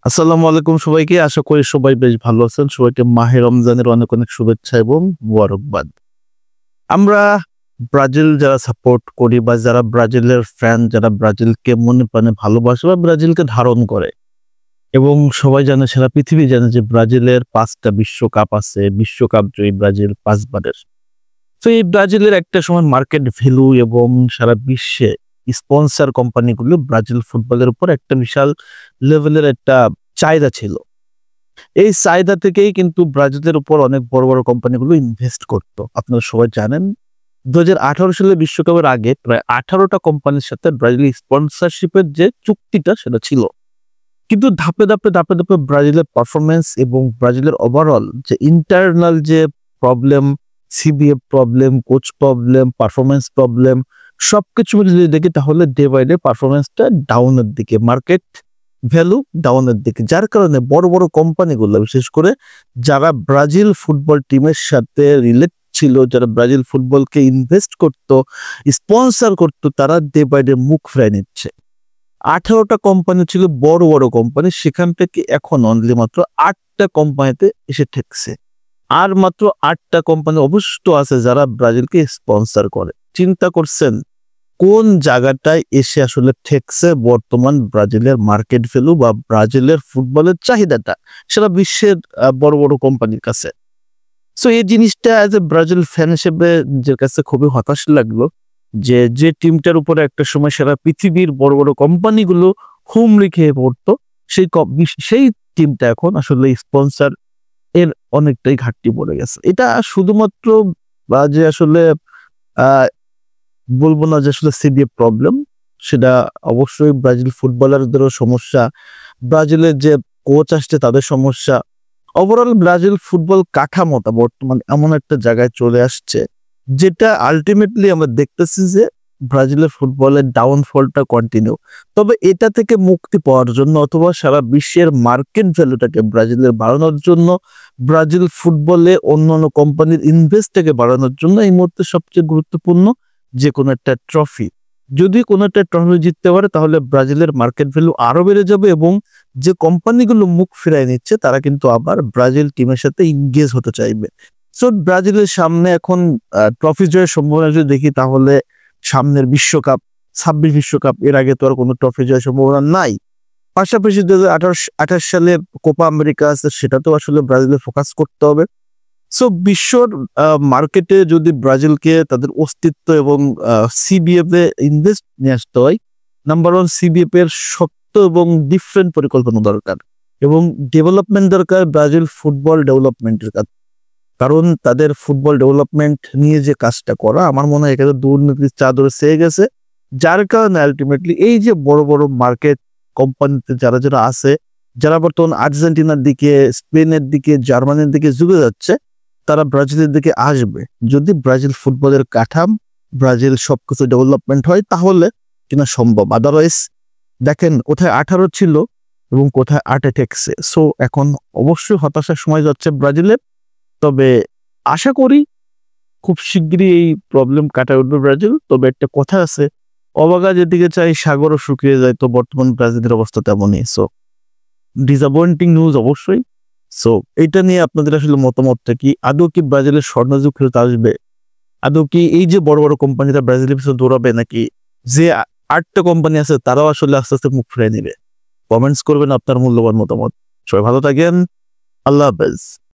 আসসালামু আলাইকুম সবাইকে। আশা করি সবাই বেশ ভালো আছেন। সবাইকে মাহে রমজানের অনেক, অনেক শুভেচ্ছা এবং মোবারকবাদ। আমরা ব্রাজিল যারা সাপোর্ট করি বা যারা ব্রাজিলের ফ্যান, যারা ব্রাজিলকে মনে প্রাণে ভালোবাসে বা ব্রাজিলকে ধারণ করে এবং সবাই জানে, সারা পৃথিবী জানে যে ব্রাজিলের ৫ টা বিশ্বকাপ আছে। বিশ্বকাপ জয়ী ব্রাজিল ৫ বারের। তো এই ব্রাজিলের একটা সময় মার্কেট ভ্যালু এবং সারা বিশ্বে স্পন্সর কোম্পানিগুলো ব্রাজিল ফুটবলের উপর একটা বিশাল লেভেলের একটা চাহিদা ছিল। এই চাহিদা থেকেই কিন্তু ব্রাজিলের উপর অনেক বড়, বড় কোম্পানিগুলো ইনভেস্ট করত। আপনারা সবাই জানেন ২০১৮ সালে বিশ্বকাপের আগে প্রায় ১৮ টা কোম্পানির সাথে ব্রাজিলের স্পন্সরশিপের যে চুক্তিটা সেটা ছিল। কিন্তু ধাপে ধাপে ব্রাজিলের পারফরম্যান্স এবং ব্রাজিলের ওভারঅল যে ইন্টারনাল যে problem, CBF problem, coach problem, performance problem সবকিছু মিলে যদি দেখি তাহলে ডে বাই ডে পারফরম্যান্সটা ডাউনের দিকে, মার্কেট ভ্যালু ডাউনের দিকে। যার কারণে বড়, বড় কোম্পানিগুলো বিশেষ করে যারা ব্রাজিল ফুটবল টিমের সাথে রিলেট ছিল, যারা ব্রাজিল ফুটবলকে ইনভেস্ট করত, স্পন্সর করত, তারা ডে বাই ডে মুখ ফিরায় নিচ্ছে। ১৮ টা কোম্পানি ছিল বড়, বড় কোম্পানি। সেখান থেকে এখন অনলি মাত্র ৮ টা কোম্পানিতে এসে ঠেকছে। আর মাত্র ৮ টা কোম্পানি অবশিষ্ট আছে যারা ব্রাজিলকে স্পন্সর করে। চিন্তা করছেন কোন জায়গাটায় এসে আসলে ঠেকছে বর্তমান ব্রাজিলের মার্কেট ভ্যালু বা ব্রাজিলের ফুটবলের চাহিদাটা সারা বিশ্বের বড়, বড় কোম্পানির কাছে। সো এই জিনিসটা অ্যাজ এ ব্রাজিল ফ্যান হিসেবে নিজের কাছে খুবই হতাশ লাগলো যে টিমটার উপরে একটা সময় সারা পৃথিবীর বড়, বড় কোম্পানিগুলো হুমড়ি খেয়ে পড়তো। সেই টিমটা এখন আসলে স্পন্সর এর অনেকটাই ঘাটতি পড়ে গেছে। এটা শুধুমাত্র যে আসলে আ বলব না যে আসলে সিবিএ প্রবলেম, সেটা অবশ্যই ব্রাজিল ফুটবলারদেরও সমস্যা। ব্রাজিলের যে কোচ আসছে তাদের সমস্যা। ওভারঅল ব্রাজিল ফুটবল কাঠামোটা বর্তমানে এমন একটা জায়গায় চলে আসছে যেটা আল্টিমেটলি আমরা দেখতেছি যে ব্রাজিলের ফুটবলের ডাউনফলটা কন্টিনিউ। তবে এটা থেকে মুক্তি পাওয়ার জন্য অথবা সারা বিশ্বের মার্কেট ভ্যালুটাকে ব্রাজিলের বাড়ানোর জন্য, ব্রাজিল ফুটবলে অন্যান্য কোম্পানির ইনভেস্টটাকে বাড়ানোর জন্য এই মুহূর্তে সবচেয়ে গুরুত্বপূর্ণ যে কোনো একটা ট্রফি। যদি কোনো একটা ট্রফি জিততে পারে তাহলে ব্রাজিলের মার্কেট ভ্যালু আরো বেড়ে যাবে এবং যে কোম্পানিগুলো মুখ ফিরায় নিচ্ছে তারা কিন্তু আবার ব্রাজিল টিমের সাথে ইংগেজ হতে চাইবে। সো ব্রাজিলের সামনে এখন ট্রফি জয়ের সম্ভাবনা যদি দেখি তাহলে সামনের বিশ্বকাপ, ২৬ বিশ্বকাপ, এর আগে তো আর কোনো ট্রফি জয়ের সম্ভাবনা নাই। পাশাপাশি ২০২৮ সালে কোপা আমেরিকা আছে, সেটাতেও আসলে ব্রাজিলের ফোকাস করতে হবে। সো বিশ্বর মার্কেটে যদি ব্রাজিলকে তাদের অস্তিত্ব এবং সিবিএফ এ ইনভেস্ট নিয়ে আসতে হয়, নাম্বার ১ সিবিএফ এর শক্ত এবং ডিফারেন্ট পরিকল্পনা দরকার এবং ডেভেলপমেন্ট দরকার ব্রাজিল ফুটবল ডেভেলপমেন্টের কাজ। কারণ তাদের ফুটবল ডেভেলপমেন্ট নিয়ে যে কাজটা করা আমার মনে হয় এখানে দুর্নীতির চাদরে ছেয়ে গেছে। যার কারণে আল্টিমেটলি এই যে বড়, বড় মার্কেট কোম্পানিতে যারা আছে, যারা বর্তমান আর্জেন্টিনার দিকে, স্পেনের দিকে, জার্মানির দিকে ঝুঁকে যাচ্ছে, তারা ব্রাজিলের দিকে আসবে। যদি ব্রাজিল ফুটবলের ব্রাজিল সবকিছু ডেভেলপমেন্ট হয় তাহলে কিনা সম্ভব। আদারওয়াইজ দেখেন কোথায় ১৮ ছিল এবং কোথায় ৮ এ ঠেকছে। সো এখন অবশ্যই হতাশার সময় যাচ্ছে ব্রাজিলের। তবে আশা করি খুব শিগগিরই এই প্রবলেম কাটায় উঠবে ব্রাজিল। তবে একটা কথা আছে, অবাগা যেদিকে চাই সাগরও শুকিয়ে যায়। তো বর্তমান ব্রাজিলের অবস্থা তেমনই। সো ডিসঅ্যাপয়েন্টিং নিউজ অবশ্যই। সো এইটা নিয়ে আপনাদের আসলে মতামতটা কি? আদৌ কি ব্রাজিলের স্বর্ণযুগ ফেরত আসবে? আদৌ কি এই যে বড়, বড় কোম্পানিরা ব্রাজিলের পিছনে দৌড়াবে নাকি যে ৮ টা কোম্পানি আছে তারাও আসলে আস্তে, আস্তে মুখ ফিরায় নিবে? কমেন্টস করবেন আপনার মূল্যবান মতামত। সবাই ভালো থাকেন। আল্লাহ হাফেজ।